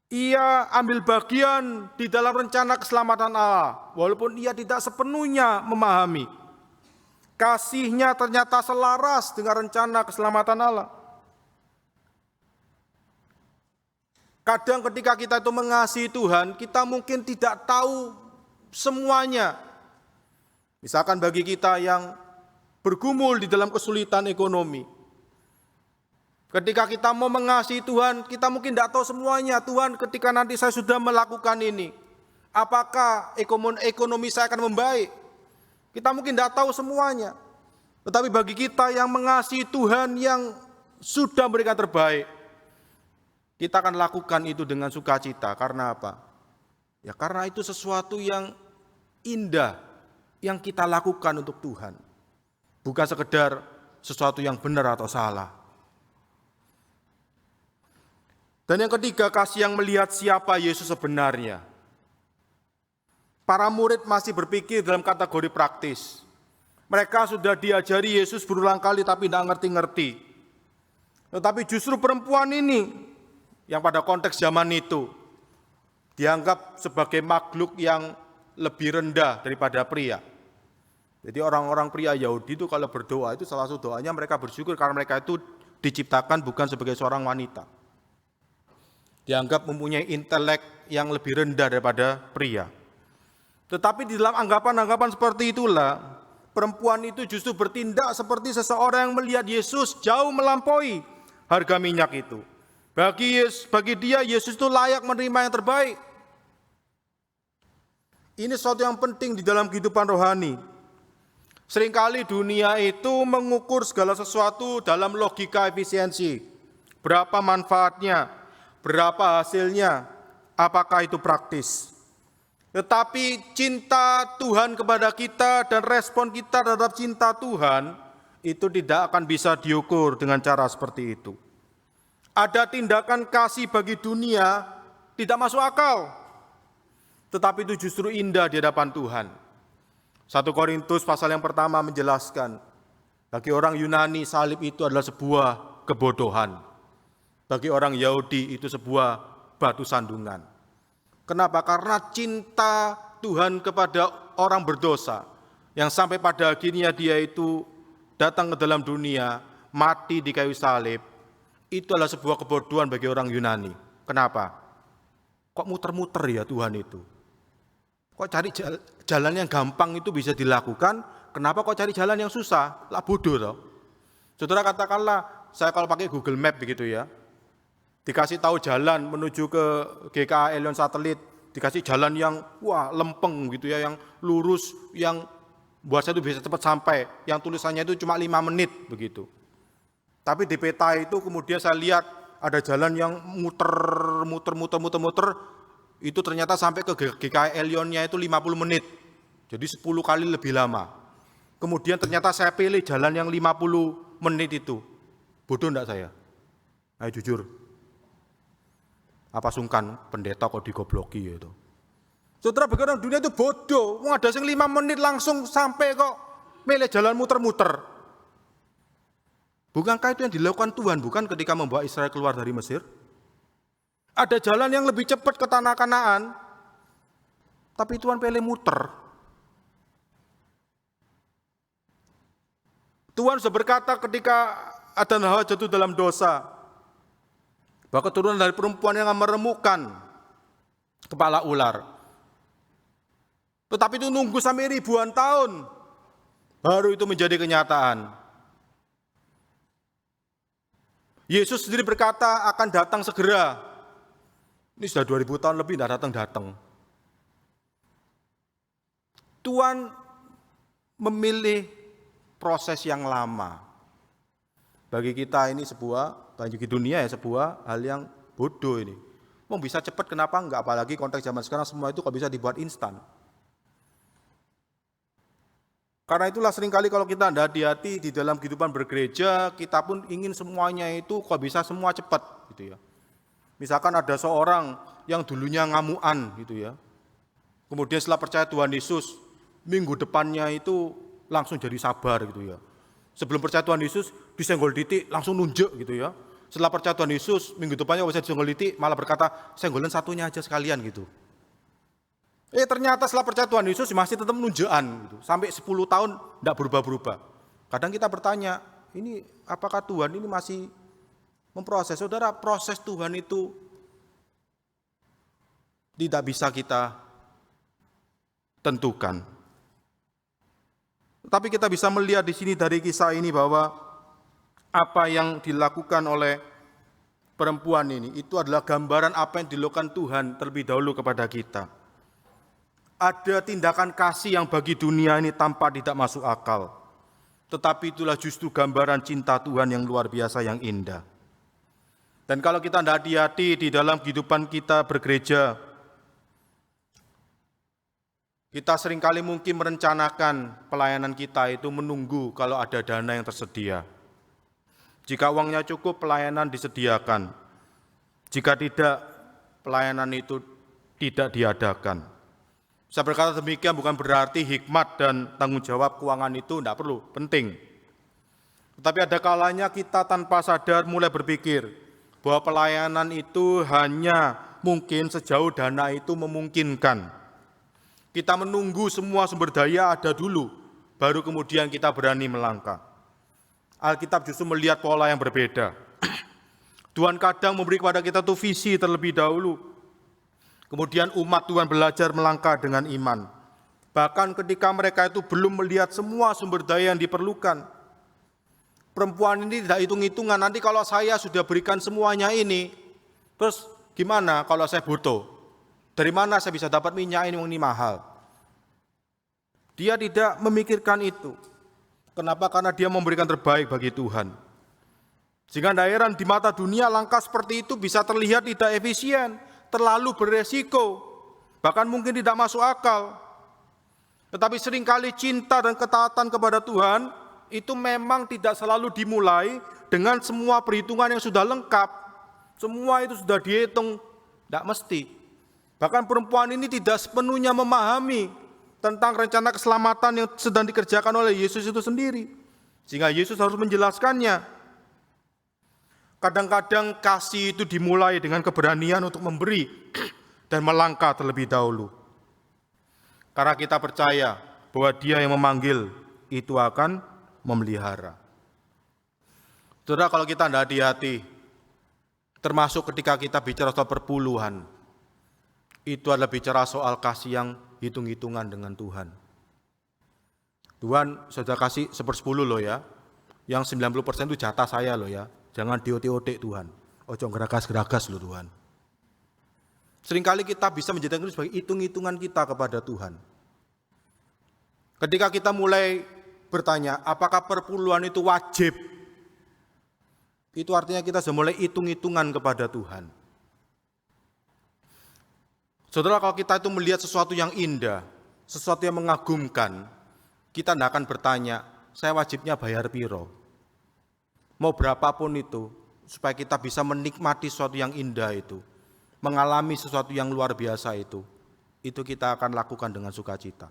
Ia ambil bagian di dalam rencana keselamatan Allah, walaupun ia tidak sepenuhnya memahami. Kasihnya ternyata selaras dengan rencana keselamatan Allah. Kadang ketika kita itu mengasihi Tuhan, kita mungkin tidak tahu semuanya. Misalkan bagi kita yang bergumul di dalam kesulitan ekonomi, ketika kita mau mengasihi Tuhan, kita mungkin tidak tahu semuanya. Tuhan, ketika nanti saya sudah melakukan ini, apakah ekonomi saya akan membaik? Kita mungkin tidak tahu semuanya. Tetapi bagi kita yang mengasihi Tuhan yang sudah memberikan terbaik, kita akan lakukan itu dengan sukacita. Karena apa? Ya karena itu sesuatu yang indah yang kita lakukan untuk Tuhan. Bukan sekedar sesuatu yang benar atau salah. Dan yang ketiga, kasih yang melihat siapa Yesus sebenarnya. Para murid masih berpikir dalam kategori praktis. Mereka sudah diajari Yesus berulang kali tapi tidak ngerti-ngerti. Tetapi justru perempuan ini yang pada konteks zaman itu dianggap sebagai makhluk yang lebih rendah daripada pria. Jadi orang-orang pria Yahudi itu kalau berdoa itu salah satu doanya mereka bersyukur karena mereka itu diciptakan bukan sebagai seorang wanita. Dianggap mempunyai intelek yang lebih rendah daripada pria. Tetapi di dalam anggapan-anggapan seperti itulah, perempuan itu justru bertindak seperti seseorang yang melihat Yesus jauh melampaui harga minyak itu. Bagi dia, Yesus itu layak menerima yang terbaik. Ini sesuatu yang penting di dalam kehidupan rohani. Seringkali dunia itu mengukur segala sesuatu dalam logika efisiensi. Berapa manfaatnya, berapa hasilnya, apakah itu praktis. Tetapi cinta Tuhan kepada kita dan respon kita terhadap cinta Tuhan itu tidak akan bisa diukur dengan cara seperti itu. Ada tindakan kasih bagi dunia tidak masuk akal, tetapi itu justru indah di hadapan Tuhan. 1 Korintus pasal yang pertama menjelaskan, bagi orang Yunani salib itu adalah sebuah kebodohan. Bagi orang Yahudi itu sebuah batu sandungan. Kenapa? Karena cinta Tuhan kepada orang berdosa yang sampai pada akhirnya dia itu datang ke dalam dunia, mati di kayu salib, itu adalah sebuah kebodohan bagi orang Yunani. Kenapa? Kok muter-muter ya Tuhan itu? Kok cari jalan yang gampang itu bisa dilakukan, kenapa kok cari jalan yang susah? Lah bodoh toh. Saudara katakanlah, saya kalau pakai Google Map begitu ya, dikasih tahu jalan menuju ke GKA Elion Satelit, dikasih jalan yang lempeng gitu ya, yang lurus, yang buat saya itu bisa cepat sampai, yang tulisannya itu cuma 5 menit begitu. Tapi di peta itu kemudian saya lihat ada jalan yang muter, itu ternyata sampai ke GKA Elionnya itu 50 menit. Jadi 10 kali lebih lama. Kemudian ternyata saya pilih jalan yang 50 menit itu. Bodoh enggak saya? Ayo jujur. Apa sungkan pendeta kok digobloki itu? Saudara, bagi orang dunia itu bodoh. Mau ada yang 5 menit langsung sampai kok milih jalan muter-muter. Bukankah itu yang dilakukan Tuhan, bukan ketika membawa Israel keluar dari Mesir? Ada jalan yang lebih cepat ke tanah Kanaan, tapi Tuhan pilih muter. Tuhan sudah berkata ketika Adam dan Hawa jatuh dalam dosa, bahwa keturunan dari perempuan yang meremukkan kepala ular. Tetapi itu nunggu sampai ribuan tahun, baru itu menjadi kenyataan. Yesus sendiri berkata akan datang segera. Ini sudah 2000 tahun lebih tidak datang-datang. Tuhan memilih proses yang lama. Bagi kita ini bagi dunia ya sebuah hal yang bodoh ini. Mau bisa cepat kenapa enggak? Apalagi konteks zaman sekarang semua itu kok bisa dibuat instan. Karena itulah seringkali kalau kita tidak hati-hati di dalam kehidupan bergereja, kita pun ingin semuanya itu kok bisa semua cepat gitu ya. Misalkan ada seorang yang dulunya ngamuan gitu ya. Kemudian setelah percaya Tuhan Yesus, minggu depannya itu langsung jadi sabar gitu ya. Sebelum percaya Tuhan Yesus disenggol titik langsung nunjuk gitu ya. Setelah percaya Tuhan Yesus, minggu depannya bisa disenggol titik malah berkata senggolan satunya aja sekalian gitu. Ternyata setelah percaya Tuhan Yesus masih tetap nunjukan gitu. Sampai 10 tahun tidak berubah-berubah. Kadang kita bertanya, ini apakah Tuhan ini masih memproses? Saudara, proses Tuhan itu tidak bisa kita tentukan. Tapi kita bisa melihat di sini dari kisah ini bahwa apa yang dilakukan oleh perempuan ini itu adalah gambaran apa yang dilakukan Tuhan terlebih dahulu kepada kita. Ada tindakan kasih yang bagi dunia ini tanpa tidak masuk akal. Tetapi itulah justru gambaran cinta Tuhan yang luar biasa, yang indah. Dan kalau kita tidak hati-hati di dalam kehidupan kita bergereja, kita seringkali mungkin merencanakan pelayanan kita itu menunggu kalau ada dana yang tersedia. Jika uangnya cukup, pelayanan disediakan. Jika tidak, pelayanan itu tidak diadakan. Saya berkata demikian bukan berarti hikmat dan tanggung jawab keuangan itu tidak perlu, penting. Tetapi ada kalanya kita tanpa sadar mulai berpikir bahwa pelayanan itu hanya mungkin sejauh dana itu memungkinkan. Kita menunggu semua sumber daya ada dulu, baru kemudian kita berani melangkah. Alkitab justru melihat pola yang berbeda. Tuhan kadang memberi kepada kita tuh visi terlebih dahulu. Kemudian umat Tuhan belajar melangkah dengan iman. Bahkan ketika mereka itu belum melihat semua sumber daya yang diperlukan. Perempuan ini tidak hitung-hitungan, nanti kalau saya sudah berikan semuanya ini, terus gimana kalau saya butuh? Dari mana saya bisa dapat minyak ini mahal? Dia tidak memikirkan itu. Kenapa? Karena dia memberikan terbaik bagi Tuhan. Sehingga tidak heran di mata dunia langkah seperti itu bisa terlihat tidak efisien, terlalu beresiko, bahkan mungkin tidak masuk akal. Tetapi seringkali cinta dan ketaatan kepada Tuhan itu memang tidak selalu dimulai dengan semua perhitungan yang sudah lengkap. Semua itu sudah dihitung, tidak mesti. Bahkan perempuan ini tidak sepenuhnya memahami tentang rencana keselamatan yang sedang dikerjakan oleh Yesus itu sendiri. Sehingga Yesus harus menjelaskannya. Kadang-kadang kasih itu dimulai dengan keberanian untuk memberi dan melangkah terlebih dahulu. Karena kita percaya bahwa Dia yang memanggil itu akan memelihara. Saudara, kalau kita tidak hati-hati, termasuk ketika kita bicara soal perpuluhan, itu adalah bicara soal kasih yang hitung-hitungan dengan Tuhan. Tuhan sudah kasih 1/10 loh ya, yang 90% itu jatah saya loh ya. Jangan diotek-otek Tuhan. Ojo geragas-geragas loh Tuhan. Seringkali kita bisa menjadikan itu sebagai hitung-hitungan kita kepada Tuhan. Ketika kita mulai bertanya, apakah perpuluhan itu wajib? Itu artinya kita sudah mulai hitung-hitungan kepada Tuhan. Saudara, kalau kita itu melihat sesuatu yang indah, sesuatu yang mengagumkan, kita tidak akan bertanya, saya wajibnya bayar piro. Mau berapapun itu, supaya kita bisa menikmati sesuatu yang indah itu, mengalami sesuatu yang luar biasa itu kita akan lakukan dengan sukacita.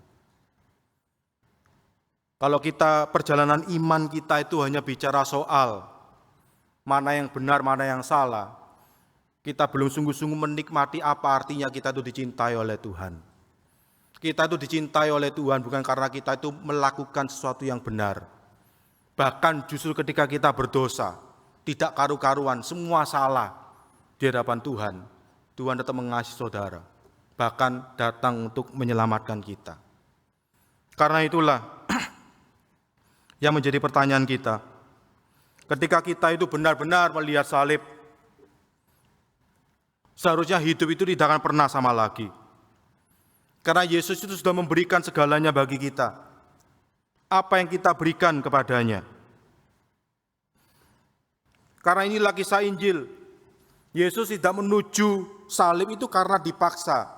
Kalau kita perjalanan iman kita itu hanya bicara soal mana yang benar, mana yang salah, kita belum sungguh-sungguh menikmati apa artinya kita itu dicintai oleh Tuhan. Kita itu dicintai oleh Tuhan bukan karena kita itu melakukan sesuatu yang benar. Bahkan justru ketika kita berdosa, tidak karu-karuan, semua salah di hadapan Tuhan, Tuhan tetap mengasihi saudara, bahkan datang untuk menyelamatkan kita. Karena itulah yang menjadi pertanyaan kita. Ketika kita itu benar-benar melihat salib, seharusnya hidup itu tidak akan pernah sama lagi. Karena Yesus itu sudah memberikan segalanya bagi kita. Apa yang kita berikan kepadanya. Karena inilah kisah Injil. Yesus tidak menuju salib itu karena dipaksa.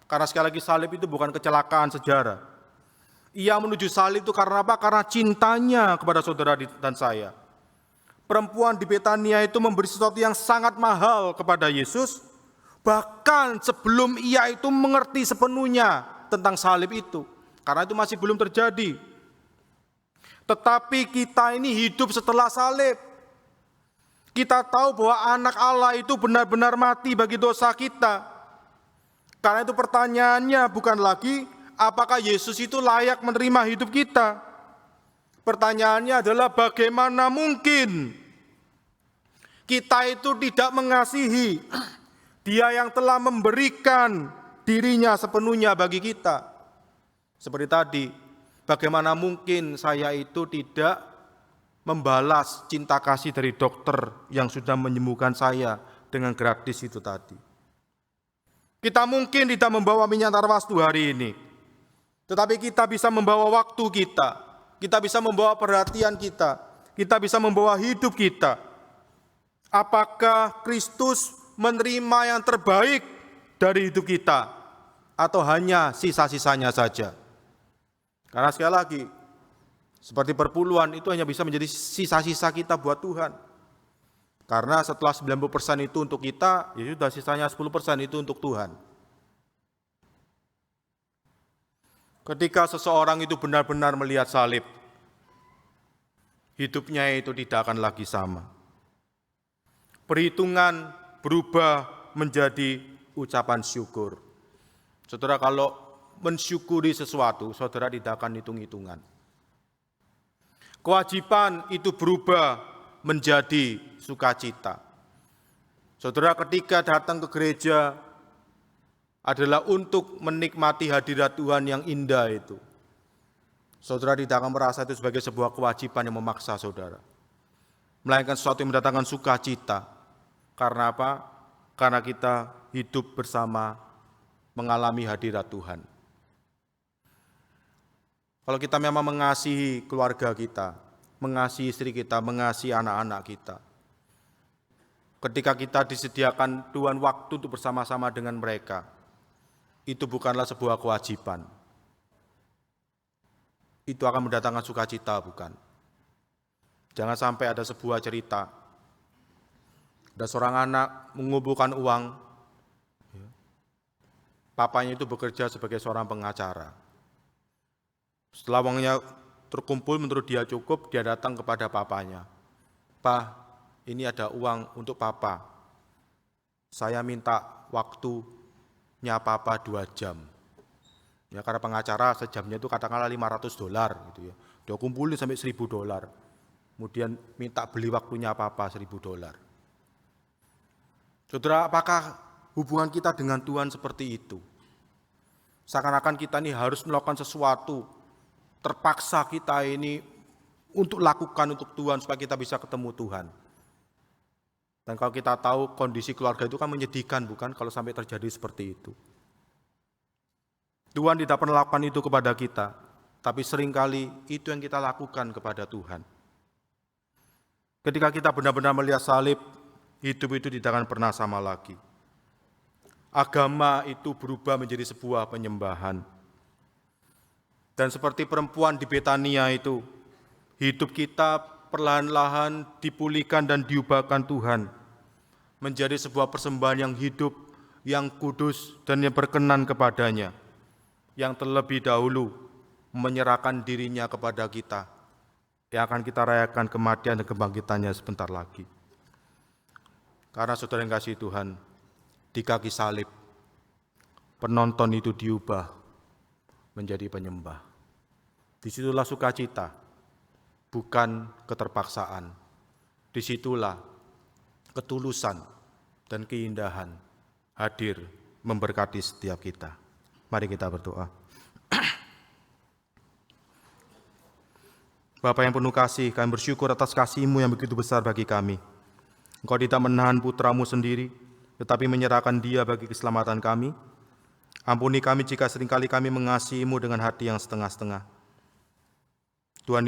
Karena sekali lagi salib itu bukan kecelakaan sejarah. Ia menuju salib itu karena apa? Karena cintanya kepada saudara dan saya. Perempuan di Betania itu memberi sesuatu yang sangat mahal kepada Yesus. Bahkan sebelum ia itu mengerti sepenuhnya tentang salib itu. Karena itu masih belum terjadi. Tetapi kita ini hidup setelah salib. Kita tahu bahwa anak Allah itu benar-benar mati bagi dosa kita. Karena itu pertanyaannya bukan lagi apakah Yesus itu layak menerima hidup kita. Pertanyaannya adalah bagaimana mungkin kita itu tidak mengasihi Dia yang telah memberikan dirinya sepenuhnya bagi kita. Seperti tadi, bagaimana mungkin saya itu tidak membalas cinta kasih dari dokter yang sudah menyembuhkan saya dengan gratis itu tadi. Kita mungkin tidak membawa minyak tarwastu hari ini, tetapi kita bisa membawa waktu kita bisa membawa perhatian kita bisa membawa hidup kita. Apakah Kristus menerima yang terbaik dari hidup kita atau hanya sisa-sisanya saja? Karena sekali lagi, seperti perpuluhan itu hanya bisa menjadi sisa-sisa kita buat Tuhan. Karena setelah 90% itu untuk kita, ya sudah sisanya 10% itu untuk Tuhan. Ketika seseorang itu benar-benar melihat salib, hidupnya itu tidak akan lagi sama. Perhitungan berubah menjadi ucapan syukur. Saudara, kalau mensyukuri sesuatu, saudara tidak akan hitung-hitungan. Kewajiban itu berubah menjadi sukacita. Saudara, ketika datang ke gereja adalah untuk menikmati hadirat Tuhan yang indah itu. Saudara tidak akan merasa itu sebagai sebuah kewajiban yang memaksa saudara. Melainkan sesuatu yang mendatangkan sukacita. Karena apa? Karena kita hidup bersama mengalami hadirat Tuhan. Kalau kita memang mengasihi keluarga kita, mengasihi istri kita, mengasihi anak-anak kita, ketika kita disediakan Tuhan waktu untuk bersama-sama dengan mereka, itu bukanlah sebuah kewajiban. Itu akan mendatangkan sukacita, bukan? Jangan sampai ada sebuah cerita, ada seorang anak mengumpulkan uang, papanya itu bekerja sebagai seorang pengacara. Setelah uangnya terkumpul menurut dia cukup, dia datang kepada papanya. "Pak, ini ada uang untuk papa. Saya minta waktunya papa 2 jam. Ya, karena pengacara sejamnya itu katakanlah $500 gitu ya. Dia kumpulin sampai $1.000. Kemudian minta beli waktunya papa $1.000. Saudara, apakah hubungan kita dengan Tuhan seperti itu? Seakan-akan kita ini harus melakukan sesuatu, terpaksa kita ini untuk lakukan untuk Tuhan supaya kita bisa ketemu Tuhan. Dan kalau kita tahu kondisi keluarga itu kan menyedihkan, bukan, kalau sampai terjadi seperti itu. Tuhan tidak pernah lakukan itu kepada kita, tapi seringkali itu yang kita lakukan kepada Tuhan. Ketika kita benar-benar melihat salib, hidup itu tidak akan pernah sama lagi. Agama itu berubah menjadi sebuah penyembahan. Dan seperti perempuan di Betania itu, hidup kita perlahan-lahan dipulihkan dan diubahkan Tuhan menjadi sebuah persembahan yang hidup, yang kudus, dan yang berkenan kepadanya, yang terlebih dahulu menyerahkan dirinya kepada kita, yang akan kita rayakan kematian dan kebangkitannya sebentar lagi. Karena saudara yang kasih Tuhan, di kaki salib, penonton itu diubah menjadi penyembah. Disitulah sukacita, bukan keterpaksaan. Disitulah ketulusan dan keindahan hadir memberkati setiap kita. Mari kita berdoa. Bapa yang penuh kasih, kami bersyukur atas kasih-Mu yang begitu besar bagi kami. Engkau tidak menahan putra-Mu sendiri, tetapi menyerahkan Dia bagi keselamatan kami. Ampuni kami jika seringkali kami mengasihi-Mu dengan hati yang setengah-setengah. Tuhan